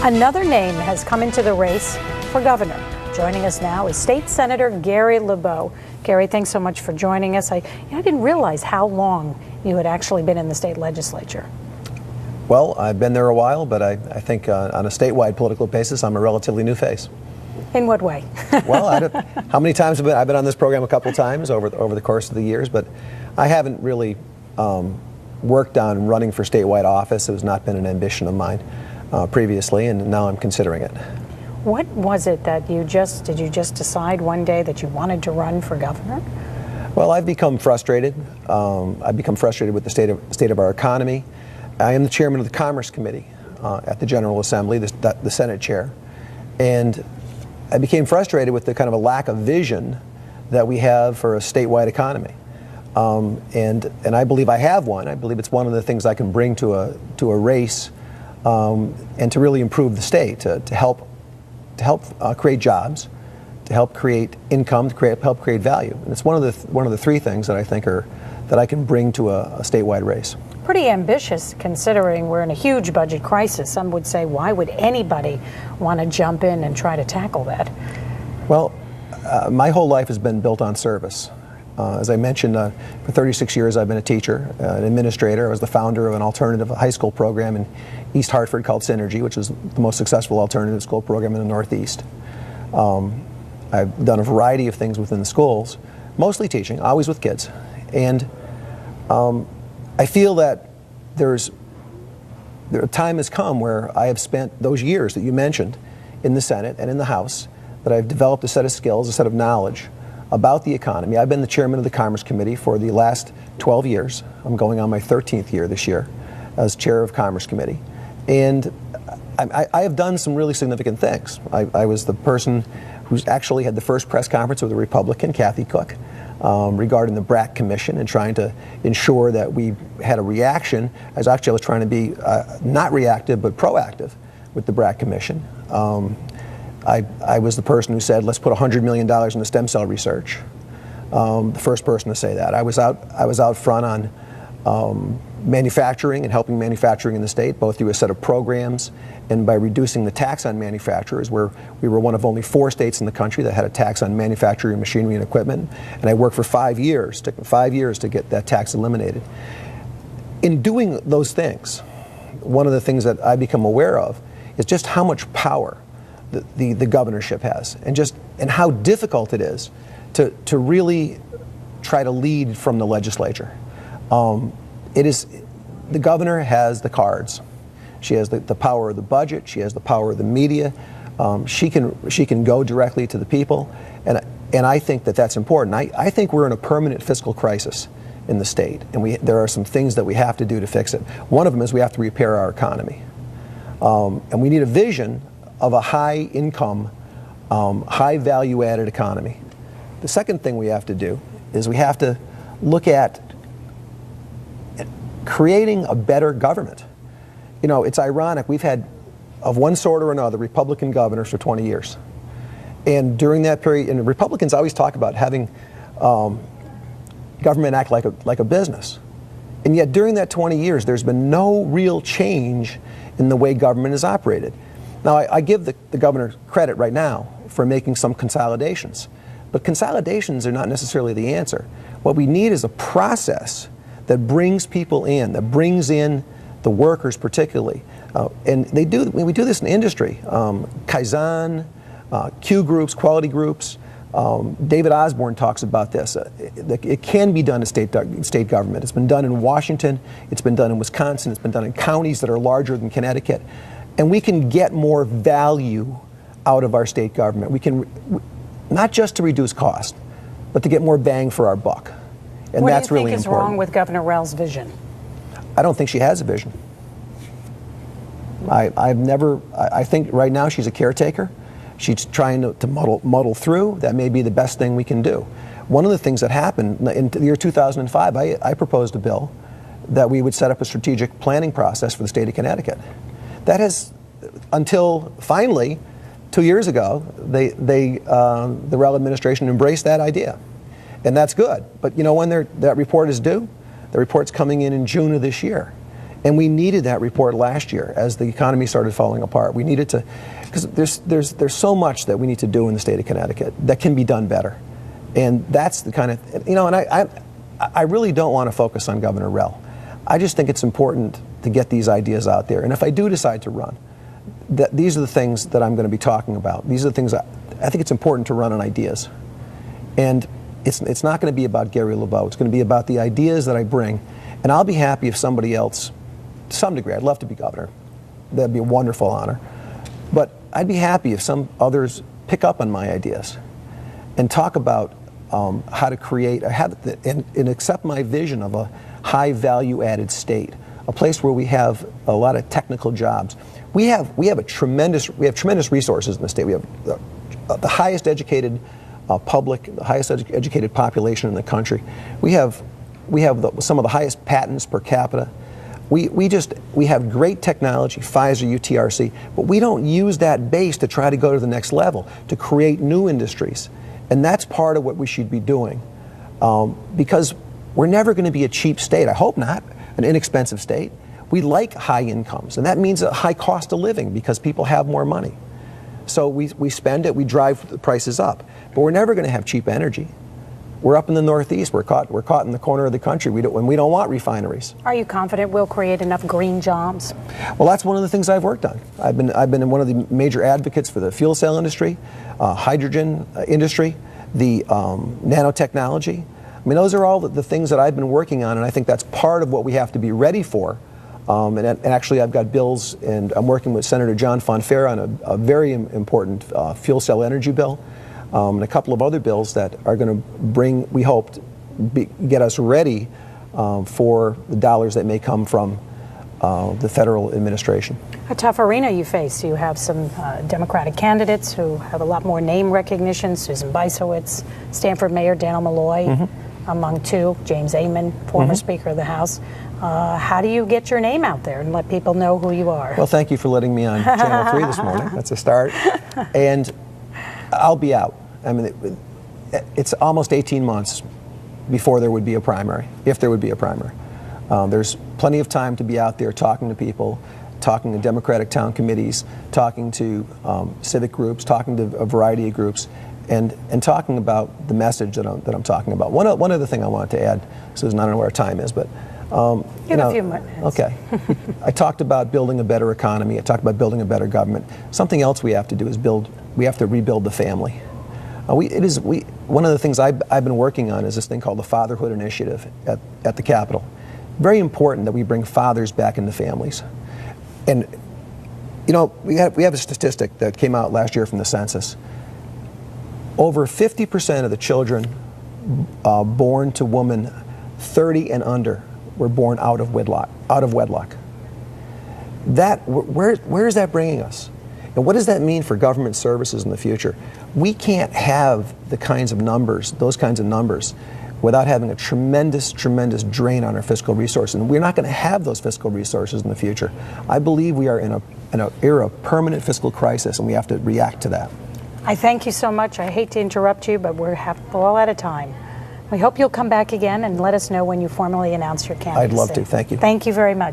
Another name has come into the race for governor. Joining us now is State Senator Gary LeBeau. Gary, thanks so much for joining us. I didn't realize how long you had actually been in the state legislature. Well, I've been there a while, but I think on a statewide political basis, I'm a relatively new face. In what way? Well, how many times have I've been on this program a couple times over the course of the years, but I haven't really worked on running for statewide office. It has not been an ambition of mine previously, and now I'm considering it. What was it that did you just decide one day that you wanted to run for governor? Well, I've become frustrated. I've become frustrated with the state of our economy. I am the chairman of the Commerce Committee at the General Assembly, the Senate chair, and I became frustrated with the kind of a lack of vision that we have for a statewide economy. And I believe I have one. I believe it's one of the things I can bring to a race and to really improve the state, to help create jobs, to help create income, to help create value. And it's one of the three things that I think that I can bring to a statewide race. Pretty ambitious, considering we're in a huge budget crisis. Some would say, why would anybody want to jump in and try to tackle that? Well, my whole life has been built on service. As I mentioned, for 36 years I've been a teacher, an administrator. I was the founder of an alternative high school program in East Hartford called Synergy, which is the most successful alternative school program in the Northeast. I've done a variety of things within the schools, mostly teaching, always with kids. And I feel that a time has come where I have spent those years that you mentioned in the Senate and in the House, that I've developed a set of skills, a set of knowledge about the economy. I've been the chairman of the Commerce Committee for the last 12 years. I'm going on my 13th year this year as chair of Commerce Committee. And I have done some really significant things. I was the person who's actually had the first press conference with a Republican, Kathy Cook, regarding the BRAC Commission and trying to ensure that we had a reaction. I was trying to be not reactive but proactive with the BRAC Commission. I was the person who said, let's put $100 million into stem cell research. The first person to say that. I was out front on manufacturing and helping manufacturing in the state, both through a set of programs and by reducing the tax on manufacturers, where we were one of only 4 states in the country that had a tax on manufacturing machinery and equipment. And I worked for 5 years, took 5 years to get that tax eliminated. In doing those things, one of the things that I become aware of is just how much power the governorship has, and how difficult it is to really try to lead from the legislature. The governor has the cards. She has the power of the budget. She has the power of the media. She can go directly to the people, and I think that's important. I think we're in a permanent fiscal crisis in the state, and there are some things that we have to do to fix it. One of them is we have to repair our economy, and we need a vision of a high-income, high-value-added economy. The second thing we have to do is we have to look at creating a better government. You know, it's ironic, we've had, of one sort or another, Republican governors for 20 years. And during that period, and Republicans always talk about having government act like a business. And yet during that 20 years, there's been no real change in the way government is operated. Now, I give the governor credit right now for making some consolidations, but consolidations are not necessarily the answer. What we need is a process that brings people in, that brings in the workers particularly. And we do this in industry. Kaizen, Q groups, quality groups. David Osborne talks about this. It can be done in state government. It's been done in Washington. It's been done in Wisconsin. It's been done in counties that are larger than Connecticut. And we can get more value out of our state government. We can, not just to reduce cost, but to get more bang for our buck. And that's really important. What do you think is wrong with Governor Rell's vision? I don't think she has a vision. I think right now she's a caretaker. She's trying to muddle through. That may be the best thing we can do. One of the things that happened in the year 2005, I proposed a bill that we would set up a strategic planning process for the state of Connecticut. That has, until finally, 2 years ago, the Rell administration embraced that idea. And that's good. But you know when that report is due? The report's coming in June of this year. And we needed that report last year as the economy started falling apart. We needed to, because there's so much that we need to do in the state of Connecticut that can be done better. And that's the kind of, you know, and I really don't want to focus on Governor Rell. I just think it's important to get these ideas out there. And if I do decide to run, these are the things that I'm going to be talking about. These are the things I think it's important to run on ideas. And it's not going to be about Gary LeBeau. It's going to be about the ideas that I bring. And I'll be happy if somebody else, to some degree, I'd love to be governor. That'd be a wonderful honor. But I'd be happy if some others pick up on my ideas and talk about how to create, and accept my vision of a high value added state, a place where we have a lot of technical jobs. We have tremendous resources in the state. We have the highest educated public, the highest educated population in the country. We have some of the highest patents per capita. We have great technology, Pfizer, UTRC, but we don't use that base to try to go to the next level, to create new industries. And that's part of what we should be doing, because we're never going to be a cheap state. I hope not, an inexpensive state. We like high incomes, and that means a high cost of living because people have more money. So we spend it, we drive the prices up, but we're never going to have cheap energy. We're up in the Northeast. We're caught in the corner of the country. We don't want refineries. Are you confident we'll create enough green jobs? Well, that's one of the things I've worked on. I've been one of the major advocates for the fuel cell industry, hydrogen industry, the nanotechnology. I mean, those are all the things that I've been working on, and I think that's part of what we have to be ready for. And actually, I've got bills, and I'm working with Senator John Fonfara on a very important fuel cell energy bill. And a couple of other bills that are going to bring, we hope, get us ready for the dollars that may come from the federal administration. A tough arena you face. You have some Democratic candidates who have a lot more name recognition. Susan Bysowitz, Stanford Mayor Daniel Malloy, among two, James Amon, former Speaker of the House. How do you get your name out there and let people know who you are? Well, thank you for letting me on Channel 3 this morning. That's a start. And I'll be out. I mean, it's almost 18 months before there would be a primary, if there would be a primary. There's plenty of time to be out there talking to people, talking to Democratic town committees, talking to civic groups, talking to a variety of groups, and talking about the message that I'm talking about. One other thing I wanted to add, Susan, I don't know where our time is, but you know, a few minutes. Okay. I talked about building a better economy. I talked about building a better government. Something else we have to do is we have to rebuild the family. One of the things I've been working on is this thing called the Fatherhood Initiative at the Capitol. Very important that we bring fathers back into families. And, you know, we have a statistic that came out last year from the census. Over 50% of the children born to women 30 and under were born out of wedlock. Where is that bringing us? And what does that mean for government services in the future? We can't have those kinds of numbers, without having a tremendous drain on our fiscal resources. And we're not going to have those fiscal resources in the future. I believe we are in an era of permanent fiscal crisis, and we have to react to that. I thank you so much. I hate to interrupt you, but we're all out of time. We hope you'll come back again and let us know when you formally announce your candidacy. I'd love to. Thank you. Thank you very much.